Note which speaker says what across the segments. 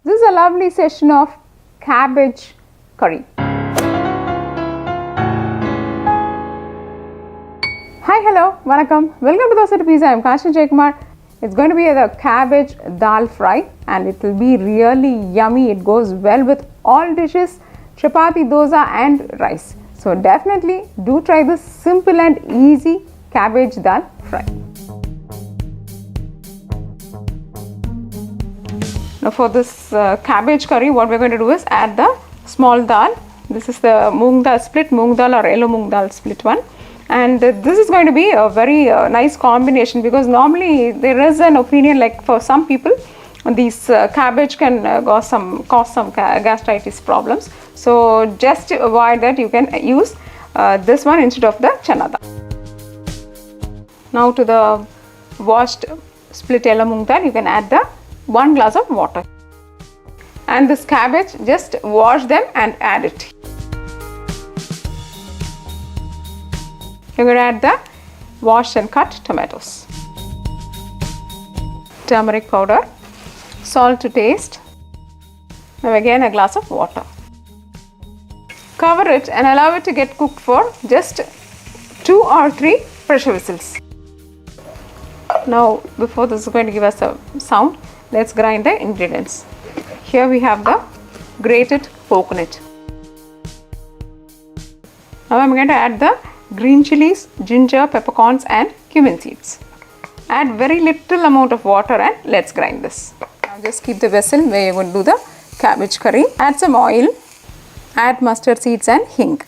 Speaker 1: This is a lovely session of cabbage curry. Hi, hello, welcome to Dosa to Pizza. I am Kashi Jaykumar. It's going to be the cabbage dal fry and it will be really yummy. It goes well with all dishes, chapati, dosa and rice. So definitely do try this simple and easy cabbage dal fry. Now for this cabbage curry, what we're going to do is add the small dal. This is the moong dal split, moong dal or yellow moong dal split one. And this is going to be a very nice combination because normally there is an opinion like for some people these cabbage can cause some gastritis problems. So just to avoid that, you can use this one instead of the chana dal. Now to the washed split yellow moong dal, you can add the 1 glass of water. And this cabbage, just wash them and add it. You're going to add the washed and cut tomatoes, turmeric powder, salt to taste, now again a glass of water. Cover it and allow it to get cooked for just 2 or 3 pressure whistles. Now before this is going to give us a sound, let's grind the ingredients. Here we have the grated coconut. Now I'm going to add the green chilies, ginger, peppercorns and cumin seeds. Add very little amount of water and let's grind this. Now just keep the vessel where you're going to do the cabbage curry. Add some oil, add mustard seeds and hing.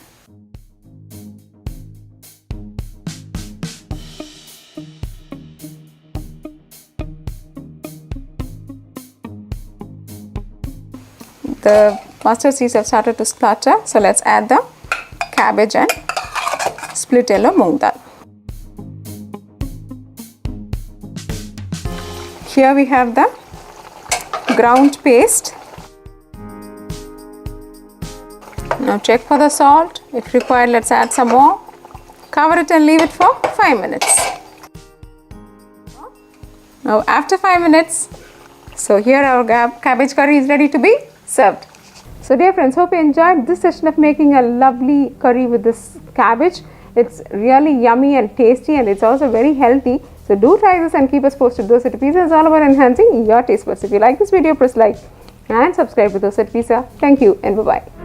Speaker 1: The mustard seeds have started to splutter, so let's add the cabbage and split yellow moong dal. Here we have the ground paste. Now check for the salt. If required, let's add some more. Cover it and leave it for 5 minutes. Now after 5 minutes, so here our cabbage curry is ready to be served. So dear friends, hope you enjoyed this session of making a lovely curry with this cabbage. It's really yummy and tasty and it's also very healthy. So do try this and keep us posted. Dosa to Pizza is all about enhancing your taste buds. If you like this video, press like and subscribe to Dosa to Pizza. Thank you and bye-bye.